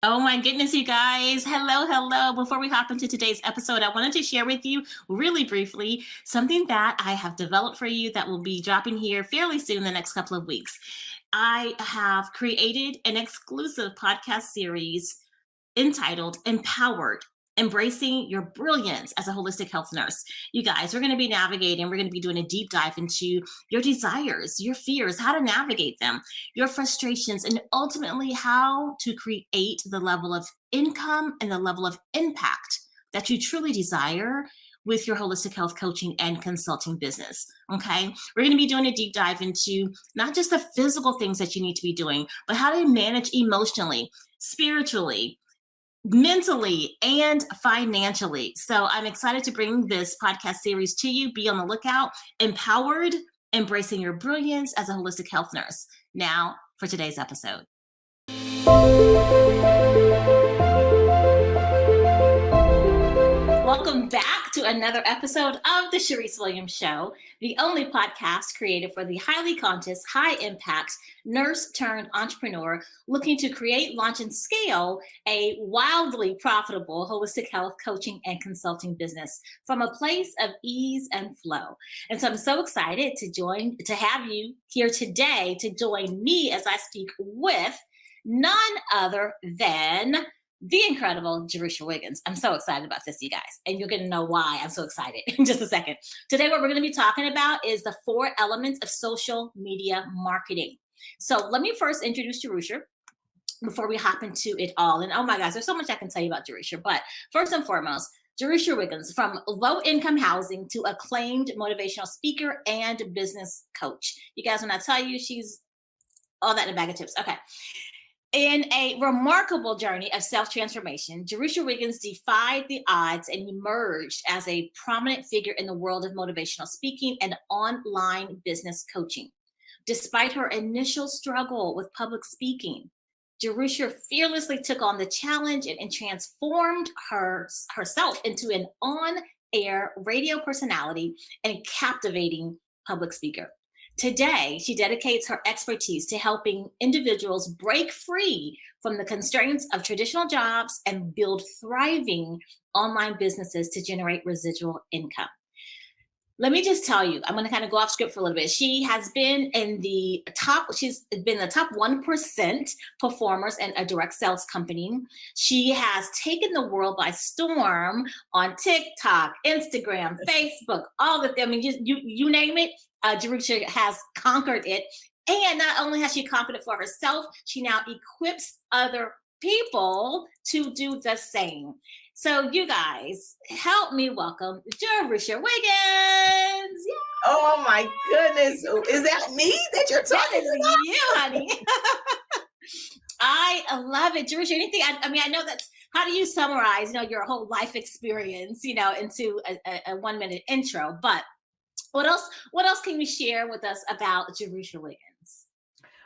Oh my goodness, you guys. Hello, hello. Before we hop into today's episode, I wanted to share with you really briefly something that I have developed for you that will be dropping here fairly soon, the next couple of weeks. I have created an exclusive podcast series entitled Empowered, Embracing Your Brilliance as a Holistic Health Nurse. You guys, we're going to be navigating, we're going to be doing a deep dive into your desires, your fears, how to navigate them, your frustrations, and ultimately how to create the level of income and the level of impact that you truly desire with your holistic health coaching and consulting business. Okay. We're going to be doing a deep dive into not just the physical things that you need to be doing, but how to manage emotionally, spiritually, mentally, and financially. So I'm excited to bring this podcast series to you. Be on the lookout. Empowered, Embracing Your Brilliance as a Holistic Health Nurse. Now for today's episode. Welcome back to another episode of the Charyse Williams Show, the only podcast created for the highly conscious, high-impact nurse turned entrepreneur looking to create, launch, and scale a wildly profitable holistic health coaching and consulting business from a place of ease and flow. And so I'm so excited to have you here today to join me as I speak with none other than the incredible Jerusher Wiggins. I'm so excited about this, you guys, and you're going to know why I'm so excited in just a second. Today, what we're going to be talking about is the 4 elements of social media marketing. So let me first introduce Jerusher before we hop into it all. And oh my gosh, there's so much I can tell you about Jerusher. But first and foremost, Jerusher Wiggins, from low income housing to acclaimed motivational speaker and business coach. You guys, when I tell you she's all that in a bag of tips. Okay. In a remarkable journey of self-transformation, Jerusher Wiggins defied the odds and emerged as a prominent figure in the world of motivational speaking and online business coaching. Despite her initial struggle with public speaking, Jerusher fearlessly took on the challenge and transformed herself into an on-air radio personality and captivating public speaker. Today, she dedicates her expertise to helping individuals break free from the constraints of traditional jobs and build thriving online businesses to generate residual income. Let me just tell you, I'm going to kind of go off script for a little bit. She's been the top 1% performers in a direct sales company. She has taken the world by storm on TikTok, Instagram, Facebook, all the things. I mean, you name it, Jerusha has conquered it. And not only has she conquered it for herself, she now equips other people to do the same. So you guys, help me welcome Jerusher Wiggins. Oh my goodness. Is that me that you're talking about? You, honey. I love it. Jerusher, anything, I mean, I know that's, how do you summarize, your whole life experience, into a 1-minute intro, but what else can you share with us about Jerusher Wiggins?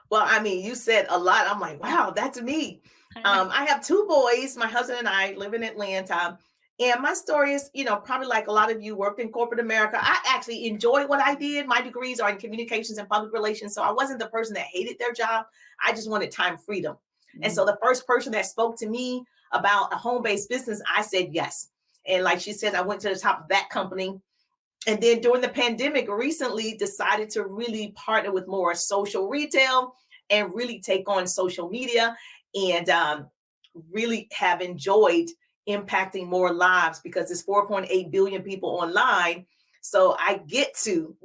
Well, I mean, you said a lot. I'm like, wow, that's me. I have 2 boys. My husband and I live in Atlanta. And my story is, probably like a lot of you worked in corporate America. I actually enjoyed what I did. My degrees are in communications and public relations. So I wasn't the person that hated their job. I just wanted time freedom. Mm-hmm. And so the first person that spoke to me about a home-based business, I said yes. And like she said, I went to the top of that company. And then during the pandemic, recently decided to really partner with more social retail and really take on social media, and really have enjoyed impacting more lives because there's 4.8 billion people online. So I get to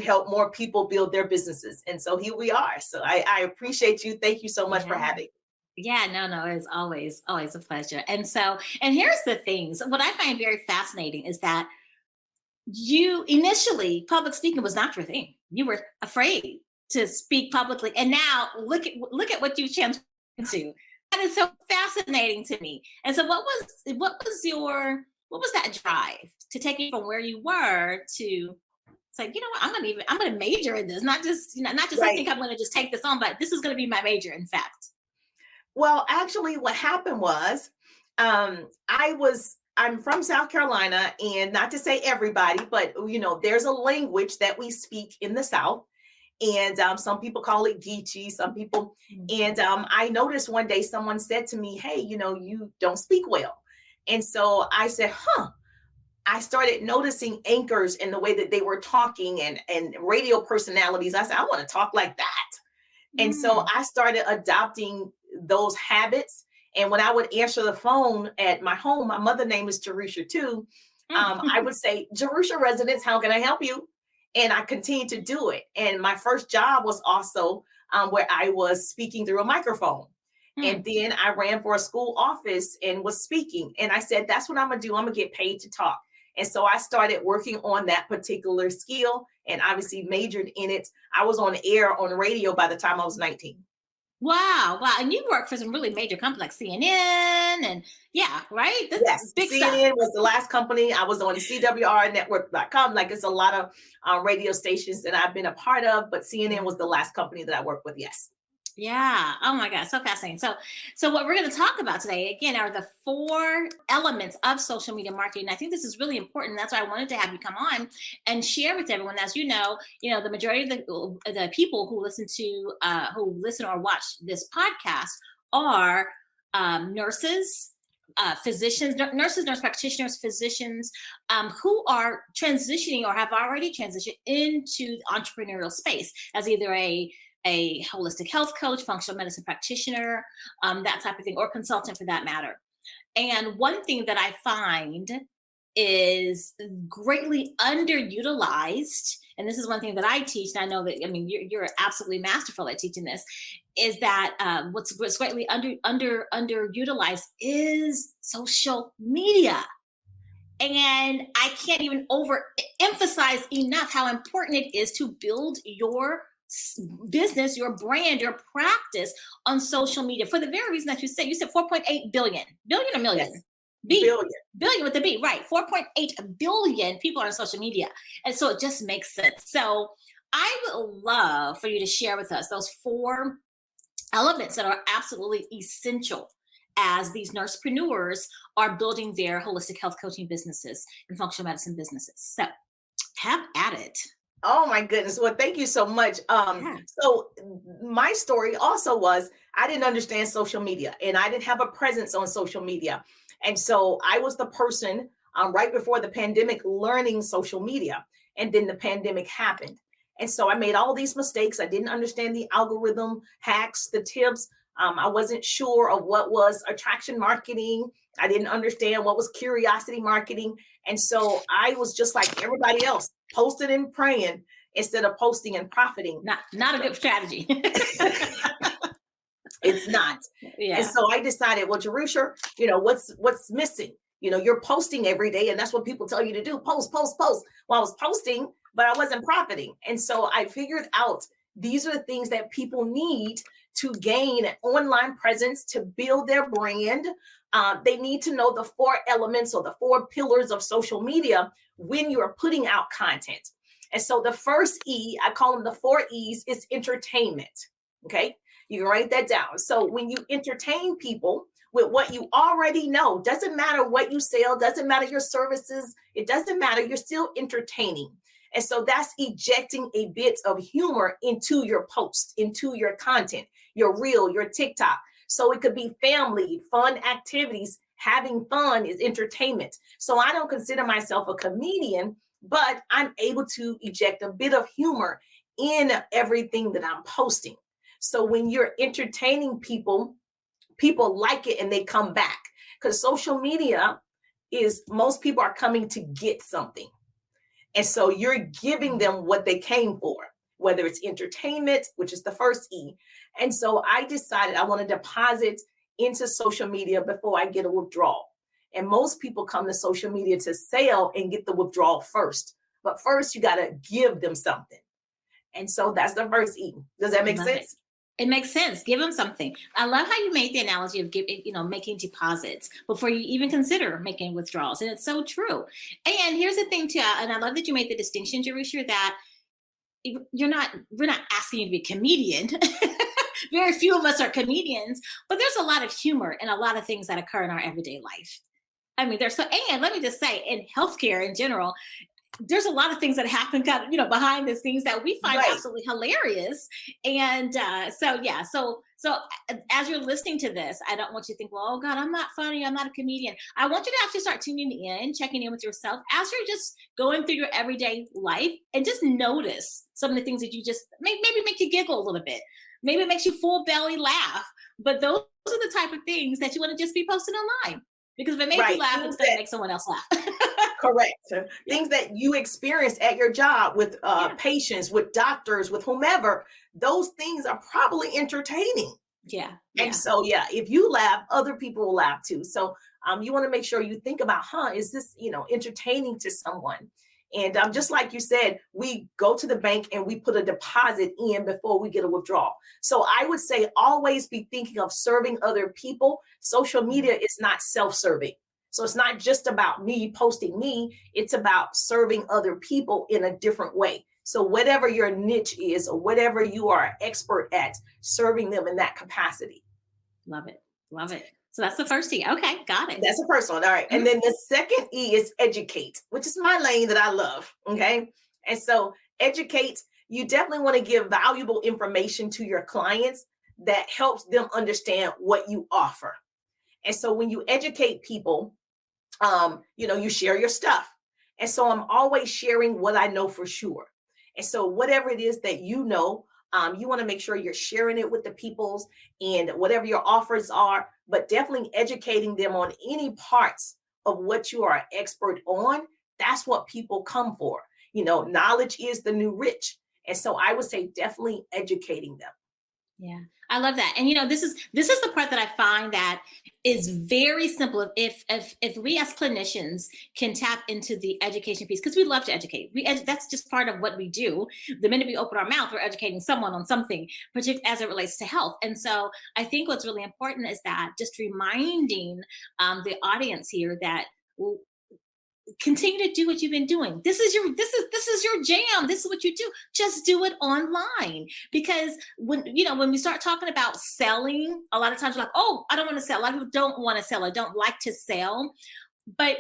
help more people build their businesses. And so here we are. So I appreciate you. Thank you so much for having me. Yeah, no, it's always a pleasure. And here's the things. What I find very fascinating is that you initially, public speaking was not your thing. You were afraid to speak publicly, and now look at what you changed into. That is so fascinating to me. And so, what was that drive to take you from where you were to say, you know what, I'm gonna major in this, not just right. I think I'm gonna just take this on, but this is gonna be my major, in fact. Well, actually, what happened was, I'm from South Carolina, and not to say everybody, but there's a language that we speak in the South. And some people call it geeky, some people. And I noticed one day someone said to me, hey, you don't speak well. And so I said, I started noticing anchors in the way that they were talking and radio personalities. I said, I want to talk like that. And so I started adopting those habits. And when I would answer the phone at my home, my mother's name is Jerusher too. I would say, Jerusher residents, how can I help you? And I continued to do it. And my first job was also where I was speaking through a microphone. And then I ran for a school office and was speaking. And I said, that's what I'm going to do. I'm going to get paid to talk. And so I started working on that particular skill and obviously majored in it. I was on air on radio by the time I was 19. Wow. And you work for some really major companies like CNN and right? This Yes, big CNN stuff. was the last company. I was on CWRnetwork.com. Like it's a lot of radio stations that I've been a part of, but CNN was the last company that I worked with. Yes. Yeah. Oh my God. So fascinating. So what we're going to talk about today, again, are the 4 elements of social media marketing. I think this is really important. That's why I wanted to have you come on and share with everyone. As you know, the majority of the people who listen or watch this podcast are nurses, physicians, nurses, nurse practitioners, physicians who are transitioning or have already transitioned into the entrepreneurial space as either a holistic health coach, functional medicine practitioner, that type of thing, or consultant for that matter. And one thing that I find is greatly underutilized, and this is one thing that I teach, and I know that, you're absolutely masterful at teaching this, is that what's greatly underutilized is social media. And I can't even overemphasize enough how important it is to build your business, your brand, your practice on social media for the very reason that you said 4.8 billion or million. Yes. Billion with the B, right? 4.8 billion people are on social media. And so it just makes sense. So I would love for you to share with us those 4 elements that are absolutely essential as these nursepreneurs are building their holistic health coaching businesses and functional medicine businesses. So have at it. Oh my goodness. Well, thank you so much. So my story also was I didn't understand social media and I didn't have a presence on social media. And so I was the person right before the pandemic learning social media. And then the pandemic happened. And so I made all these mistakes. I didn't understand the algorithm hacks, the tips. I wasn't sure of what was attraction marketing. I didn't understand what was curiosity marketing. And so I was just like everybody else, posting and praying instead of posting and profiting. Not a good strategy. It's not. Yeah. And so I decided, well, Jerusher, what's missing? You're posting every day and that's what people tell you to do. Post. Well, I was posting, but I wasn't profiting. And so I figured out these are the things that people need to gain an online presence, to build their brand. They need to know the 4 elements or the 4 pillars of social media when you're putting out content. And so the first E, I call them the 4 E's, is entertainment. Okay. You can write that down. So when you entertain people with what you already know, doesn't matter what you sell, doesn't matter your services, it doesn't matter, you're still entertaining. And so that's ejecting a bit of humor into your post, into your content, your reel, your TikTok. So it could be family, fun activities. Having fun is entertainment. So I don't consider myself a comedian, but I'm able to eject a bit of humor in everything that I'm posting. So when you're entertaining people, people like it and they come back, because social media is most people are coming to get something. And so you're giving them what they came for, whether it's entertainment, which is the first E. And so I decided I want to deposit into social media before I get a withdrawal. And most people come to social media to sell and get the withdrawal first. But first, you got to give them something. And so that's the first E. Does that make sense? It makes sense. Give them something. I love how you made the analogy of making deposits before you even consider making withdrawals. And it's so true. And here's the thing too, and I love that you made the distinction, Jerusher, that we're not asking you to be a comedian. Very few of us are comedians, but there's a lot of humor and a lot of things that occur in our everyday life. And let me just say, in healthcare in general, there's a lot of things that happen kind of, behind the scenes that we find Right. absolutely hilarious. And so as you're listening to this, I don't want you to think, well, oh God, I'm not funny, I'm not a comedian. I want you to actually start tuning in, checking in with yourself as you're just going through your everyday life, and just notice some of the things that you just maybe make you giggle a little bit. Maybe it makes you full belly laugh. But those are the type of things that you want to just be posting online. Because if it made you Right. laugh, Things it's going to that make someone else laugh. correct. Yeah. Things that you experience at your job with Yeah. patients, with doctors, with whomever, those things are probably entertaining. Yeah. And Yeah. so, yeah, if you laugh, other people will laugh too. So you want to make sure you think about, is this, entertaining to someone? And just like you said, we go to the bank and we put a deposit in before we get a withdrawal. So I would say always be thinking of serving other people. Social media is not self-serving. So it's not just about me posting me, it's about serving other people in a different way. So whatever your niche is or whatever you are expert at, serving them in that capacity. Love it. Love it. So that's the first E. Okay. Got it. That's the first one. All right. And Mhm. then the second E is educate, which is my lane that I love. Okay. And so educate, you definitely want to give valuable information to your clients that helps them understand what you offer. And so when you educate people, you share your stuff. And so I'm always sharing what I know for sure. And so whatever it is that you want to make sure you're sharing it with the peoples and whatever your offers are, but definitely educating them on any parts of what you are an expert on. That's what people come for. Knowledge is the new rich. And so I would say definitely educating them. Yeah, I love that. And this is the part that I find that is very simple. If we as clinicians can tap into the education piece, because we love to educate, that's just part of what we do. The minute we open our mouth, we're educating someone on something, particularly as it relates to health. And so I think what's really important is that just reminding the audience here that continue to do what you've been doing. This is your jam. This is what you do. Just do it online. Because when we start talking about selling, a lot of times we're like, oh, I don't want to sell. A lot of people don't want to sell. I don't like to sell. But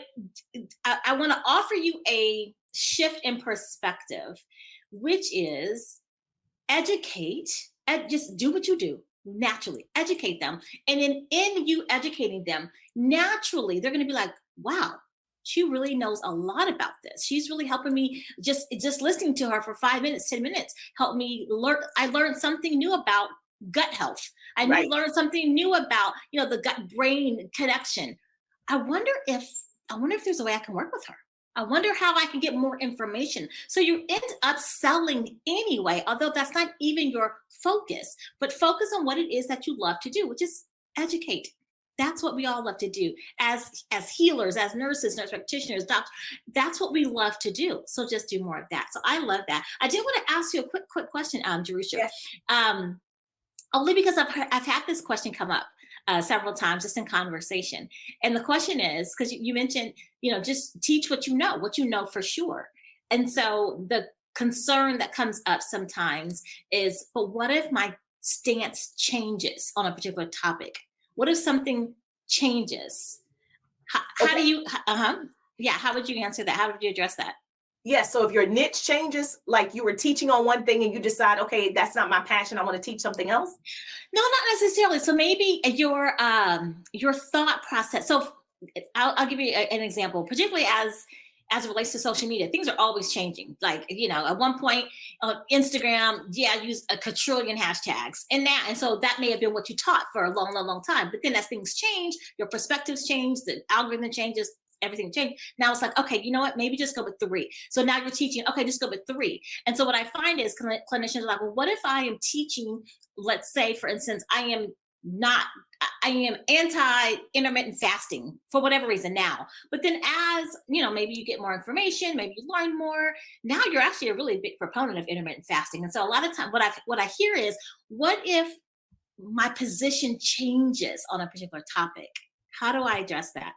I want to offer you a shift in perspective, which is educate and just do what you do naturally, educate them. And in you educating them, naturally, they're going to be like, wow, she really knows a lot about this. She's really helping me. Just listening to her for 5 minutes, 10 minutes helped me learn. I learned something new about gut health. Right. Learned something new about the gut brain connection. I wonder if there's a way I can work with her. I wonder how I can get more information. So you end up selling anyway, although that's not even your focus. But focus on what it is that you love to do, which is educate. That's what we all love to do as healers, as nurses, nurse practitioners, doctors. That's what we love to do. So just do more of that. So I love that. I did want to ask you a quick question, Jerusher. Yes. Only because I've had this question come up several times just in conversation. And the question is, because you mentioned, just teach what you know for sure. And so the concern that comes up sometimes is, but what if my stance changes on a particular topic? What if something changes? How do you, how would you answer that? How would you address that? Yeah, so if your niche changes, like you were teaching on one thing and you decide, okay, that's not my passion, I want to teach something else. No, not necessarily. So maybe your thought process. So I'll give you an example, particularly as it relates to social media. Things are always changing. Like, at one point Instagram, used a quadrillion hashtags, and so that may have been what you taught for a long, long, long time. But then as things change, your perspectives change, the algorithm changes, everything changed. Now it's like, okay, you know what? Maybe just go with 3. So now you're teaching, okay, just go with 3. And so what I find is clinicians are like, well, what if I am teaching, let's say, for instance, I am anti-intermittent fasting for whatever reason now. But then as, maybe you get more information, maybe you learn more. Now you're actually a really big proponent of intermittent fasting. And so a lot of time what I hear is, what if my position changes on a particular topic? How do I address that?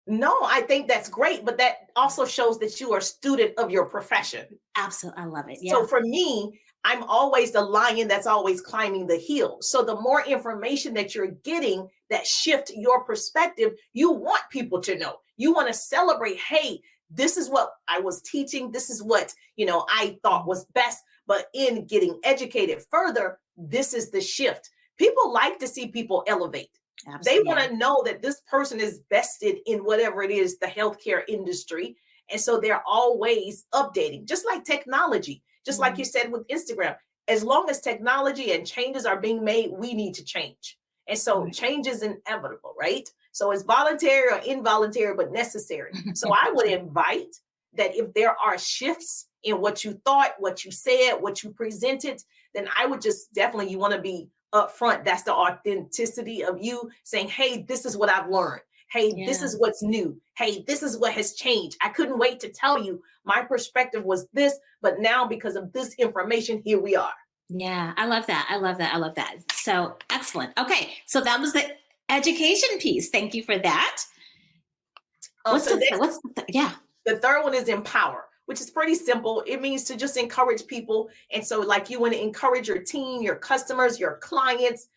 No, I think that's great, but that also shows that you are a student of your profession. Absolutely. I love it. Yeah. So for me, I'm always the lion that's always climbing the hill. So the more information that you're getting that shift your perspective, you want people to know. You want to celebrate, hey, this is what I was teaching. This is what, I thought was best. But in getting educated further, this is the shift. People like to see people elevate. Absolutely. They want to know that this person is vested in whatever it is, the healthcare industry. And so they're always updating, just like technology, just like you said with Instagram. As long as technology and changes are being made, we need to change. And so change is inevitable, right? So it's voluntary or involuntary, but necessary. So I would invite that if there are shifts in what you thought, what you said, what you presented, then I would just definitely, you want to be upfront. That's the authenticity of you saying, hey, this is what I've learned. Hey, this is what's new. Hey, this is what has changed. I couldn't wait to tell you my perspective was this, but now because of this information, here we are. Yeah, I love that. I love that. I love that. So excellent. Okay. So that was the education piece. Thank you for that. The third one is empower, which is pretty simple. It means to just encourage people. And so like you want to encourage your team, your customers, your clients,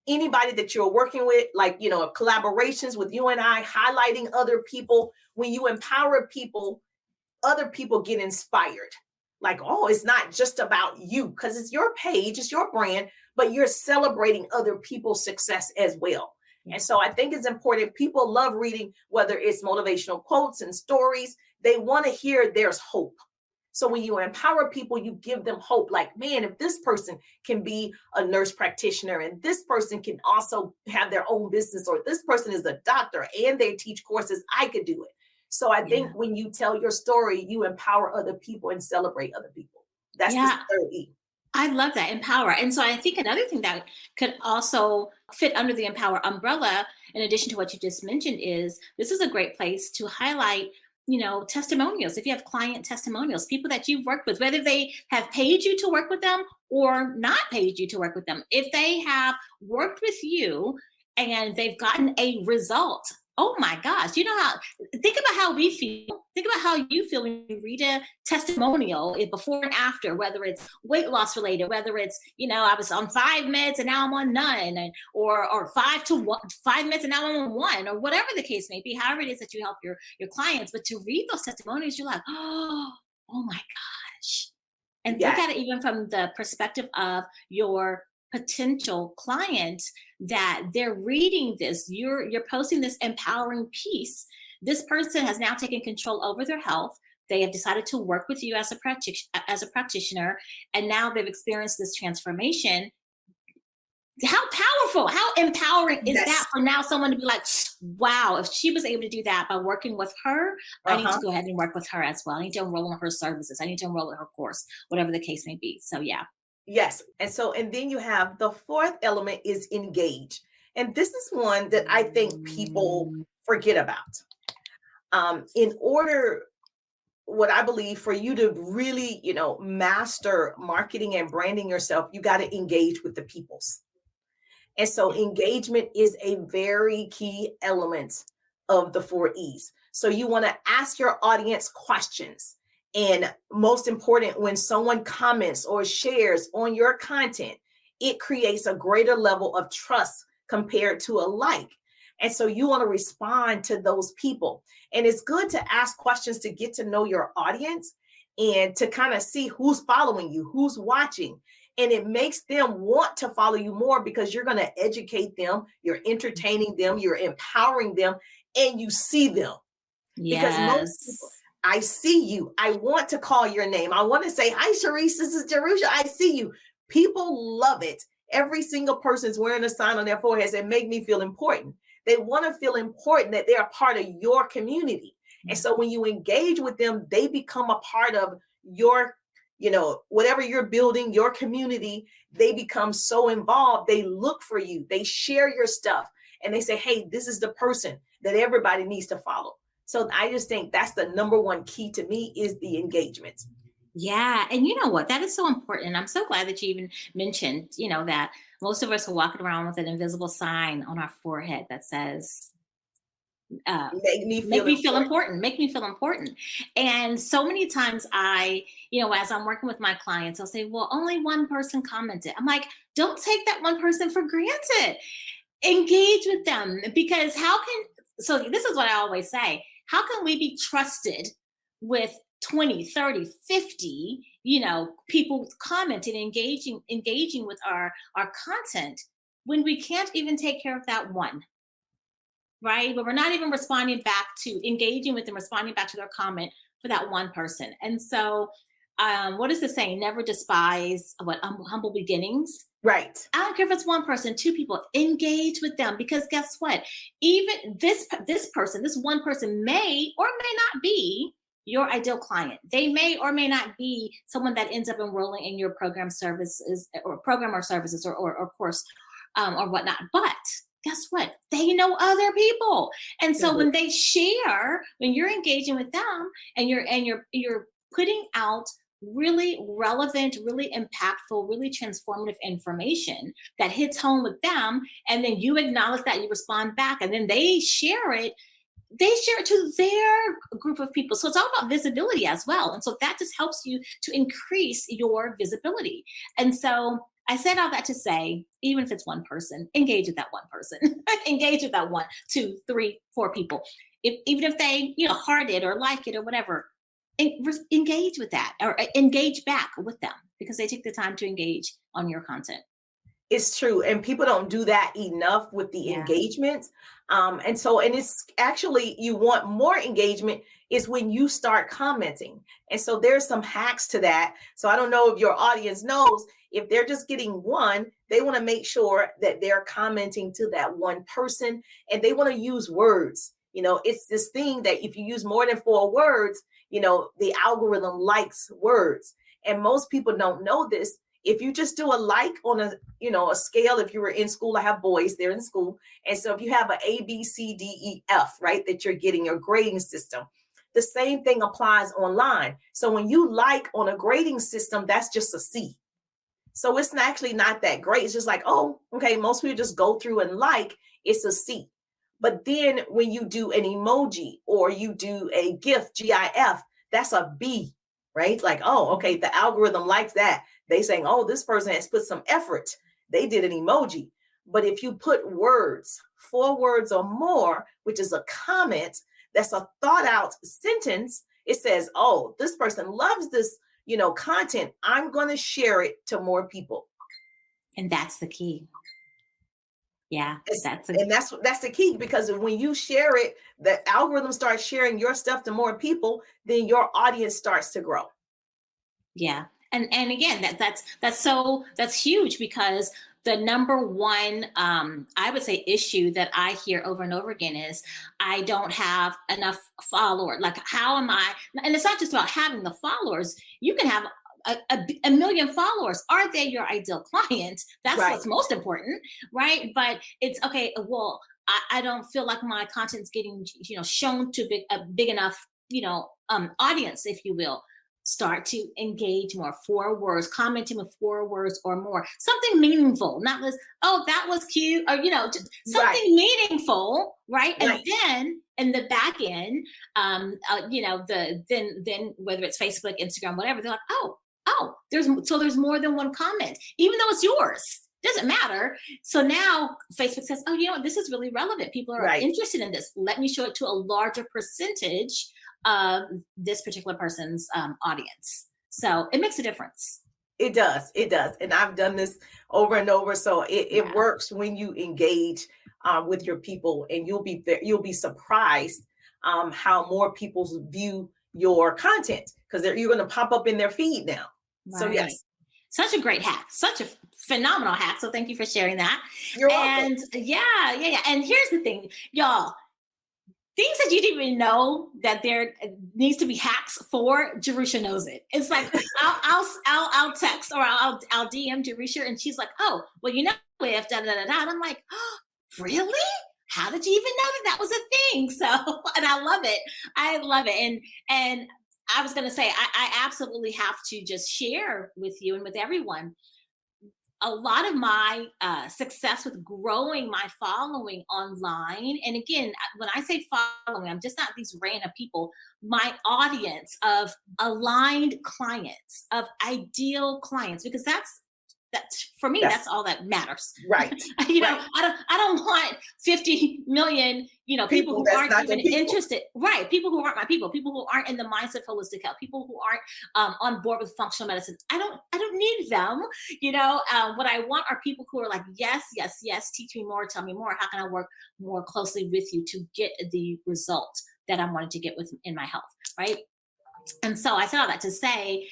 anybody that you're working with, like, collaborations with you and I, highlighting other people. When you empower people, other people get inspired. Like, oh, it's not just about you, because it's your page, it's your brand, but you're celebrating other people's success as well. And so I think it's important. People love reading, whether it's motivational quotes and stories. They want to hear there's hope. So when you empower people, you give them hope. Like, man, if this person can be a nurse practitioner and this person can also have their own business, or this person is a doctor and they teach courses, I could do it. So I think when you tell your story, you empower other people and celebrate other people. That's the third E. I love that, empower. And so I think another thing that could also fit under the empower umbrella, in addition to what you just mentioned, is this is a great place to highlight, testimonials. If you have client testimonials, people that you've worked with, whether they have paid you to work with them or not paid you to work with them, if they have worked with you and they've gotten a result, oh my gosh, think about how we feel. Think about how you feel when you read a testimonial before and after, whether it's weight loss related, whether it's, I was on 5 meds and now I'm on none, or 5 meds and now I'm on 1, or whatever the case may be, however it is that you help your clients. But to read those testimonials, you're like, oh my gosh. And look at it even from the perspective of your potential client, that they're reading this, you're posting this empowering piece. This person has now taken control over their health. They have decided to work with you as a practitioner, and now they've experienced this transformation. How powerful, how empowering is that for now someone to be like, wow, if she was able to do that by working with her, I need to go ahead and work with her as well. I need to enroll in her services. I need to enroll in her course, whatever the case may be. So yeah. Yes. And then you have the fourth element is engage. And this is one that I think people forget about. In order, what I believe, for you to really, master marketing and branding yourself, you got to engage with the peoples. And so engagement is a very key element of the 4 E's. So you want to ask your audience questions. And most important, when someone comments or shares on your content, it creates a greater level of trust compared to a like. And so you want to respond to those people. And it's good to ask questions to get to know your audience and to kind of see who's following you, who's watching. And it makes them want to follow you more because you're going to educate them, you're entertaining them, you're empowering them, and you see them. Yes. Because most people, I see you. I want to call your name. I want to say, hi, Charyse, this is Jerusher. I see you. People love it. Every single person is wearing a sign on their foreheads and make me feel important. They want to feel important, that they're a part of your community. And so when you engage with them, they become a part of your, whatever you're building, your community. They become so involved. They look for you. They share your stuff and they say, hey, this is the person that everybody needs to follow. So I just think that's the number one key to me, is the engagement. Yeah. And you know what? That is so important. And I'm so glad that you even mentioned, that most of us are walking around with an invisible sign on our forehead that says, make me feel important. Make me feel important. And so many times as I'm working with my clients, I'll say, well, only one person commented. I'm like, don't take that one person for granted. Engage with them, because so this is what I always say. how can we be trusted with 20, 30, 50, people commenting, engaging with our content when we can't even take care of that one, right? But we're not even responding back to engaging with and responding back to their comment for that one person. And so, what is the saying? Never despise humble beginnings. Right. I don't care if it's one person, two people, engage with them, because guess what? Even this person, this one person may or may not be your ideal client. They may or may not be someone that ends up enrolling in your program services or services or course or whatnot. But guess what? They know other people. And so when they share, when you're engaging with them and you're putting out really relevant, really impactful, really transformative information that hits home with them, and then you acknowledge that, you respond back, and then they share it to their group of people. So it's all about visibility as well. And so that just helps you to increase your visibility. And so I said all that to say, even if it's one person, engage with that one person. Engage with that one, two, three, four people. Even if they, heart it or like it or whatever, engage with that, or engage back with them, because they take the time to engage on your content. It's true. And people don't do that enough with the engagement. And it's actually, you want more engagement is when you start commenting. And so there's some hacks to that. So I don't know if your audience knows, if they're just getting one, they want to make sure that they're commenting to that one person, and they want to use words. It's this thing that if you use more than 4 words, the algorithm likes words. And most people don't know this. If you just do a like on a scale, if you were in school, I have boys, they're in school. And so if you have an A, B, C, D, E, F, right, that you're getting your grading system, the same thing applies online. So when you like on a grading system, that's just a C. So it's actually not that great. It's just like, oh, okay, most people just go through and like, it's a C. But then when you do an emoji or you do a GIF, GIF, that's a B, right? Like, oh, okay, the algorithm likes that. They saying, oh, this person has put some effort. They did an emoji. But if you put words, 4 words or more, which is a comment, that's a thought out sentence, it says, oh, this person loves this, content. I'm going to share it to more people. And that's the key. Yeah, that's the key, because when you share it, the algorithm starts sharing your stuff to more people, then your audience starts to grow. Yeah. And again, that's huge, because the number one, I would say, issue that I hear over and over again is, I don't have enough followers. Like, how am I? And it's not just about having the followers. You can have a million followers. Are they your ideal client? That's right. What's most important, right? But it's okay. Well, I don't feel like my content's getting, shown to a big enough, audience, if you will. Start to engage more. 4 words, commenting with 4 words or more. Something meaningful, not just, oh, that was cute, or just something meaningful, right? And then in the back end, then whether it's Facebook, Instagram, whatever, they're like, oh, there's more than one comment, even though it's yours. Doesn't matter. So now Facebook says, oh, this is really relevant. People are interested in this. Let me show it to a larger percentage of this particular person's audience. So it makes a difference. It does. And I've done this over and over. So it works when you engage with your people, and you'll be surprised how more people view your content, because you're going to pop up in their feed now. Right. So yes. Such a great hack, such a phenomenal hack. So thank you for sharing that. You're welcome. And yeah. And here's the thing, y'all. Things that you didn't even know that there needs to be hacks for, Jerusher knows it. It's like I'll text, or I'll DM Jerusher, and she's like, oh, well, if da da da da. And I'm like, oh, really? How did you even know that was a thing? So, and I love it. And I was going to say, I absolutely have to just share with you and with everyone. A lot of my success with growing my following online, and again, when I say following, I'm just not these random people, my audience of aligned clients, of ideal clients, because that's for me, That's that's all that matters. right. Right. I don't want 50 million, people People who that's aren't not your even people. interested, right? People who aren't my people who aren't in the mindset of holistic health, people who aren't on board with functional medicine. I don't need them. What I want are people who are like, yes, yes, yes, teach me more, tell me more. How can I work more closely with you to get the result that I'm wanting to get with in my health, right? And so I said all that to say,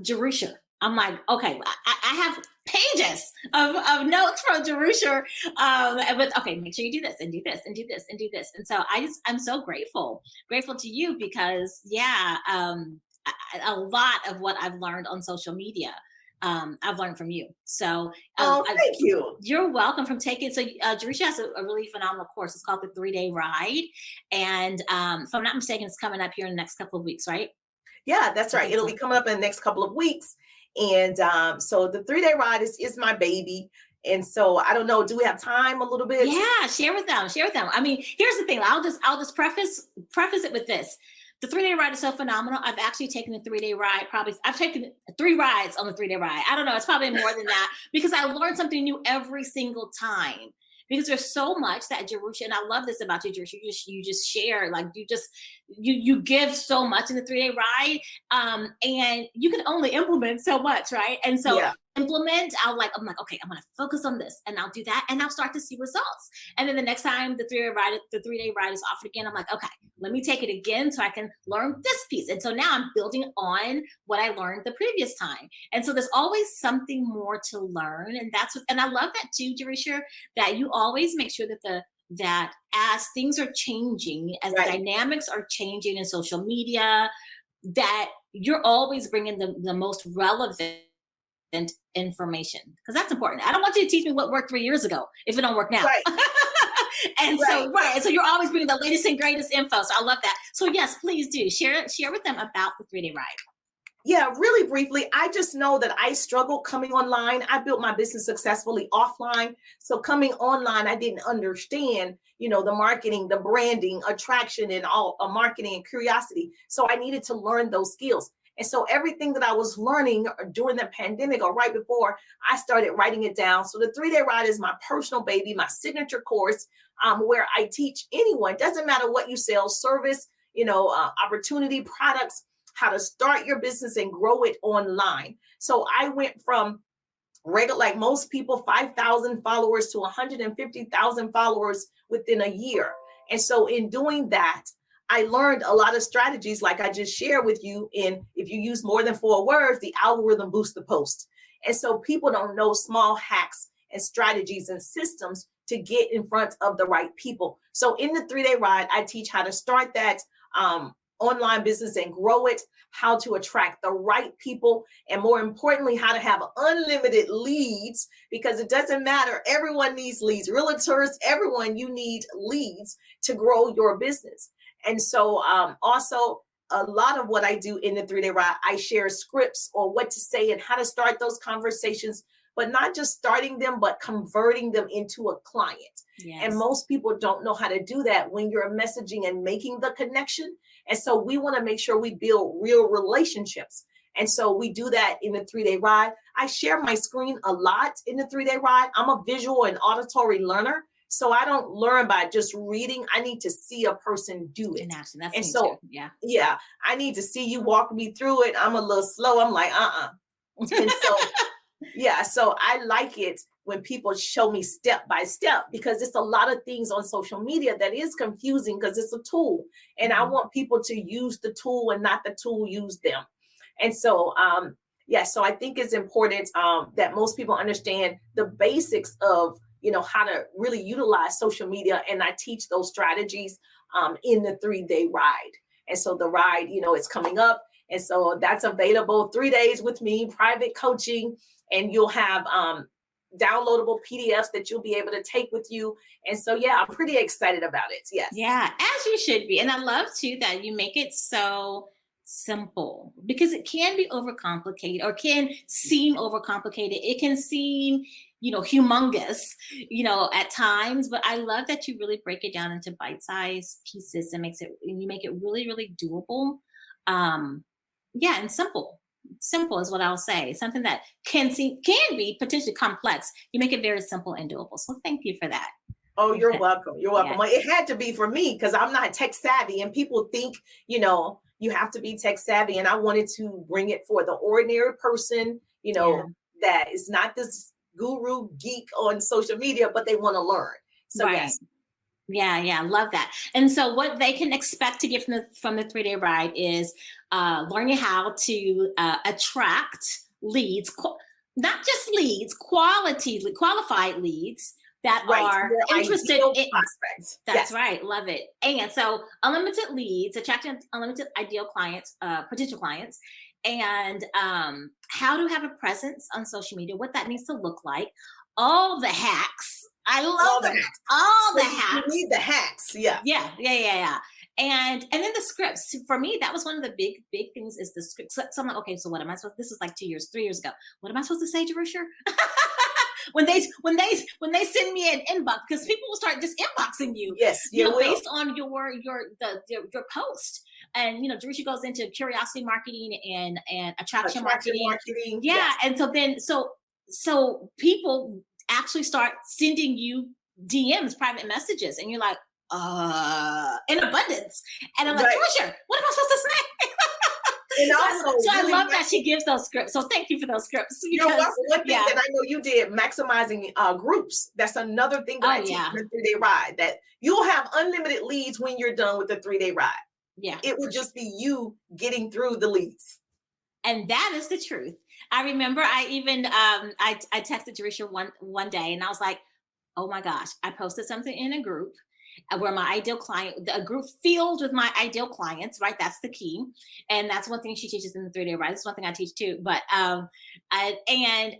Jerusher. I'm like, okay, I have pages of notes from Jerusher. But okay, make sure you do this and do this and do this and do this. And so I'm so grateful to you because yeah, a lot of what I've learned on social media, I've learned from you. So Oh, thank you. you're welcome from taking. So Jerusha has a really phenomenal course. It's called the 3-Day Ride, and if I'm not mistaken, it's coming up here in the next couple of weeks, right? Yeah, that's I right. think It'll so. be coming up in the next couple of weeks. And so the 3-day ride is my baby. And so I don't know, do we have time a little bit? Yeah, share with them. Share with them. I mean, here's the thing. I'll just preface it with this. The 3-Day Ride is so phenomenal. I've actually taken the 3-Day ride. Probably I've taken 3 rides on the 3-Day ride. I don't know. It's probably more than that because I learned something new every single time. Because there's so much that Jerusha, and I love this about you, Jerusha. You just share, like you give so much in the 3-Day ride, and you can only implement so much, right? And so Yeah. implement, I'm like, okay, I'm gonna focus on this, and I'll do that, and I'll start to see results. And then the next time the 3-Day ride is offered again, I'm like, okay, let me take it again so I can learn this piece. And so now I'm building on what I learned the previous time. And so there's always something more to learn, and I love that too, Jerusha, that you always make sure that as things are changing, as the Right. dynamics are changing in social media, that you're always bringing the most relevant information, because that's important. I don't want you to teach me what worked 3 years ago if it don't work now. Right. And Right. so right, and so you're always bringing the latest and greatest info. So I love that. So yes, please do share with them about the 3-Day ride. Yeah, really briefly, I just know that I struggled coming online. I built my business successfully offline. So coming online, I didn't understand, the marketing, the branding, attraction, and all marketing and curiosity. So I needed to learn those skills. And so everything that I was learning during the pandemic or right before, I started writing it down. So the 3-Day ride is my personal baby, my signature course, where I teach anyone, doesn't matter what you sell, service, opportunity, products, how to start your business and grow it online. So I went from regular, like most people, 5,000 followers to 150,000 followers within a year. And so in doing that, I learned a lot of strategies like I just shared with you. And if you use more than 4 words, the algorithm boosts the post. And so people don't know small hacks and strategies and systems to get in front of the right people. So in the 3-Day ride, I teach how to start that online business and grow it, how to attract the right people, and more importantly, how to have unlimited leads, because it doesn't matter. Everyone needs leads. Realtors, everyone, you need leads to grow your business. And so also a lot of what I do in the 3-Day ride, I share scripts or what to say and how to start those conversations, but not just starting them, but converting them into a client. Yes. And most people don't know how to do that when you're messaging and making the connection. And so we want to make sure we build real relationships. And so we do that in the 3-Day ride. I share my screen a lot in the 3-Day ride. I'm a visual and auditory learner. So I don't learn by just reading. I need to see a person do it. That's and me so, too. Yeah. Yeah, I need to see you walk me through it. I'm a little slow. I'm like, And so, yeah, so I like it when people show me step by step, because it's a lot of things on social media that is confusing because it's a tool. And I want people to use the tool and not the tool use them. And so, so I think it's important that most people understand the basics of, how to really utilize social media. And I teach those strategies in the 3-Day ride. And so the ride, it's coming up. And so that's available 3 days with me, private coaching, and you'll have downloadable PDFs that you'll be able to take with you. And so, yeah, I'm pretty excited about it. Yes. Yeah, as you should be. And I love too that you make it so simple, because it can be overcomplicated or can seem overcomplicated. It can seem, humongous, at times, but I love that you really break it down into bite-sized pieces and you make it really, really doable. And simple. Simple is what I'll say. Something that can be potentially complex. You make it very simple and doable. So thank you for that. Oh, you're welcome. You're welcome. Yeah. Well, it had to be for me because I'm not tech savvy, and people think, you have to be tech savvy. And I wanted to bring it for the ordinary person, that is not this guru geek on social media, but they want to learn. So right. Yes. Yeah, love that. And so what they can expect to get from the 3-day ride is learning how to attract leads, not just leads, qualified leads that are interested in prospects. That's right. Love it. And so unlimited leads, attracting unlimited ideal clients, potential clients, and how to have a presence on social media, what that needs to look like, all the hacks. I love them. All the hacks. You need the hacks. Yeah. And then the scripts. For me, that was one of the big things is the scripts. So I'm like, okay, so what am I supposed? This was like 3 years ago. What am I supposed to say, Jerusher? when they send me an inbox, because people will start just inboxing you. Yes, based on your post. And Jerusher goes into curiosity marketing and attraction marketing. Yeah, yes. And so then so people actually start sending you DMs, private messages, and you're like, in abundance. And I'm like, Jerusher, what am I supposed to say? And also, so I love that she gives those scripts. So thank you for those scripts. Because, one thing that I know you did, maximizing groups. That's another thing that I teach in the 3-day ride, that you'll have unlimited leads when you're done with the 3-day ride. Yeah. It would just be you getting through the leads. And that is the truth. I remember I even, I texted Jerusher one day and I was like, oh my gosh, I posted something in a group where my ideal client, a group filled with my ideal clients, right? That's the key. And that's one thing she teaches in the 3-day ride. That's one thing I teach too. But, and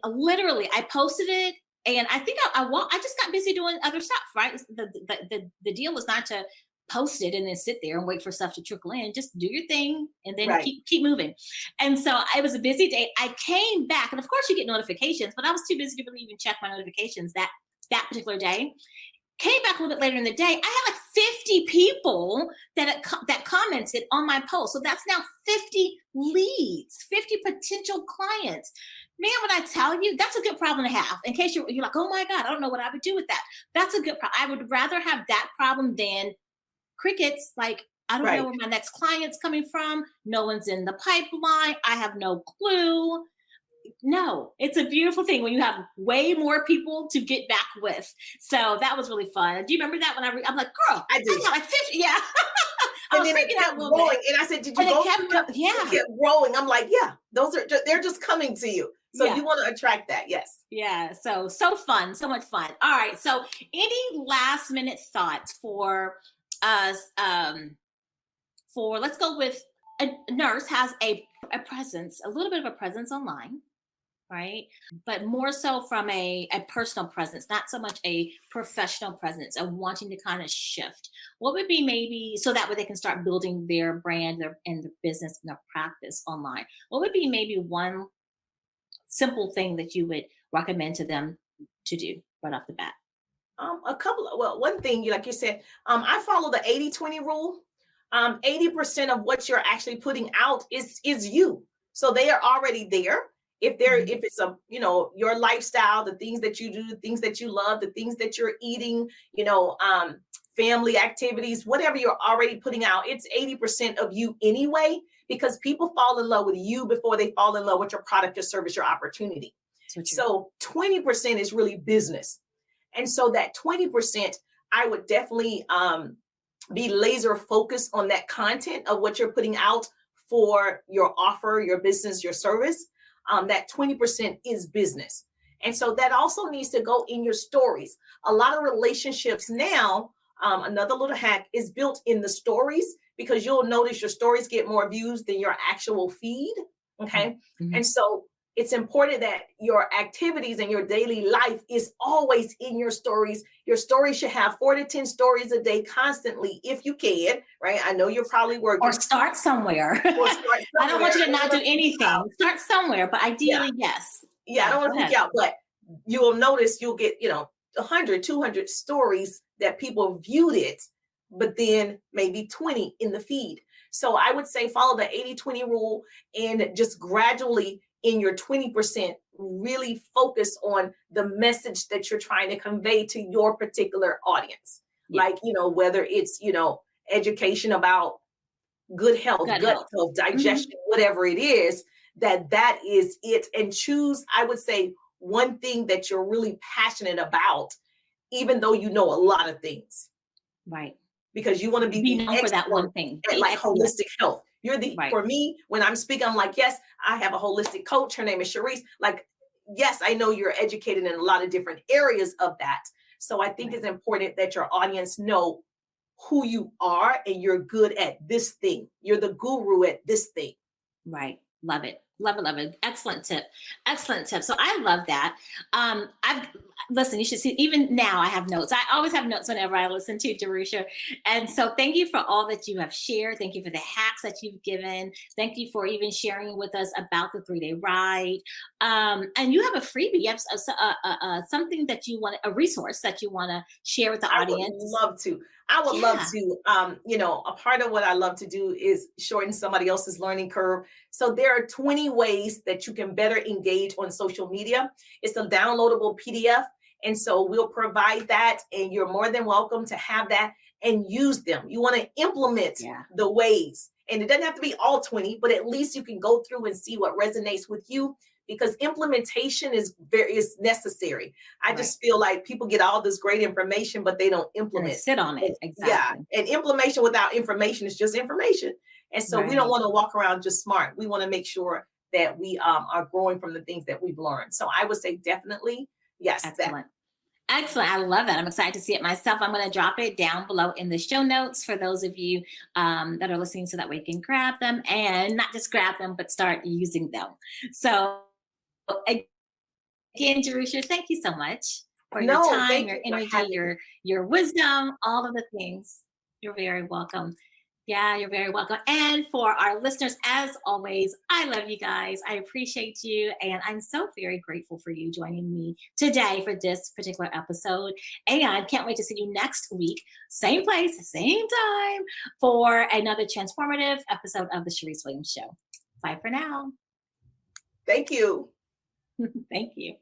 literally I posted it and I think I just got busy doing other stuff, right? The deal was not to post it and then sit there and wait for stuff to trickle in. Just do your thing and then keep moving. And so it was a busy day. I came back and of course you get notifications, but I was too busy to really even check my notifications that particular day. Came back a little bit later in the day. I had like 50 people that commented on my post. So that's now 50 leads, 50 potential clients. Man, when I tell you, that's a good problem to have. In case you're like, oh my God, I don't know what I would do with that. That's a good problem. I would rather have that problem than crickets. Like, I don't know where my next client's coming from. No one's in the pipeline. I have no clue. No, it's a beautiful thing when you have way more people to get back with. So that was really fun. Do you remember that when I'm like, girl, I got like 50. Yeah. I was freaking out a little bit. And I said, did you go? It kept growing. I'm like, yeah, they're just coming to you. So you want to attract that. Yes. Yeah. So fun. So much fun. All right. So any last minute thoughts for us? Let's go with a nurse has a presence, a little bit of a presence online. Right. But more so from a personal presence, not so much a professional presence of wanting to kind of shift. What would be maybe so that way they can start building their brand and their business and their practice online? What would be maybe one simple thing that you would recommend to them to do right off the bat? One thing, like you said, I follow the 80-20 rule. 80% of what you're actually putting out is you. So they are already there. If it's your lifestyle, the things that you do, the things that you love, the things that you're eating, family activities, whatever you're already putting out, it's 80% of you anyway, because people fall in love with you before they fall in love with your product, your service, your opportunity. So 20% is really business. And so that 20%, I would definitely be laser focused on that content of what you're putting out for your offer, your business, your service. That 20% is business. And so that also needs to go in your stories. A lot of relationships now, another little hack is built in the stories, because you'll notice your stories get more views than your actual feed. Okay. Mm-hmm. And so it's important that your activities and your daily life is always in your stories. Your stories should have 4 to 10 stories a day constantly, if you can, right? I know you're probably working. Or start somewhere. I don't want you to not do anything. Start somewhere, but ideally, yes. Yeah, I don't want to freak out, but you will notice you'll get, 100, 200 stories that people viewed it, but then maybe 20 in the feed. So I would say follow the 80-20 rule and just gradually in your 20% really focus on the message that you're trying to convey to your particular audience. Yeah. Like, whether it's, education about good health, gut health, digestion, whatever it is, that is it. And choose, I would say, one thing that you're really passionate about, even though you know a lot of things. Right. Because you want to be the known for that one thing. At like holistic health. You're for me, when I'm speaking, I'm like, yes, I have a holistic coach. Her name is Charyse. Like, yes, I know you're educated in a lot of different areas of that. So I think it's important that your audience know who you are and you're good at this thing. You're the guru at this thing. Right. Love it. Love it. Love it. Excellent tip. Excellent tip. So I love that. Listen, you should see, even now I have notes. I always have notes whenever I listen to Jerusher. And so thank you for all that you have shared. Thank you for the hacks that you've given. Thank you for even sharing with us about the 3-day ride. And you have a freebie. You have something that you want, a resource that you want to share with the audience. I would love to. A part of what I love to do is shorten somebody else's learning curve. So there are 20 ways that you can better engage on social media. It's a downloadable PDF. And so we'll provide that, and you're more than welcome to have that and use them. You want to implement the ways. And it doesn't have to be all 20, but at least you can go through and see what resonates with you, because implementation is necessary. I just feel like people get all this great information, but they don't implement. They sit on it. Exactly. Yeah. And implementation without information is just information. And so we don't want to walk around just smart. We want to make sure that we are growing from the things that we've learned. So I would say definitely, yes. Excellent. Excellent. I love that. I'm excited to see it myself. I'm going to drop it down below in the show notes for those of you that are listening, so that way you can grab them, and not just grab them, but start using them. So again, Jerusher, thank you so much for your time, your energy, your wisdom, all of the things. You're very welcome. Yeah, you're very welcome. And for our listeners, as always, I love you guys. I appreciate you. And I'm so very grateful for you joining me today for this particular episode. And can't wait to see you next week, same place, same time, for another transformative episode of the Charyse Wiggins Show. Bye for now. Thank you. Thank you.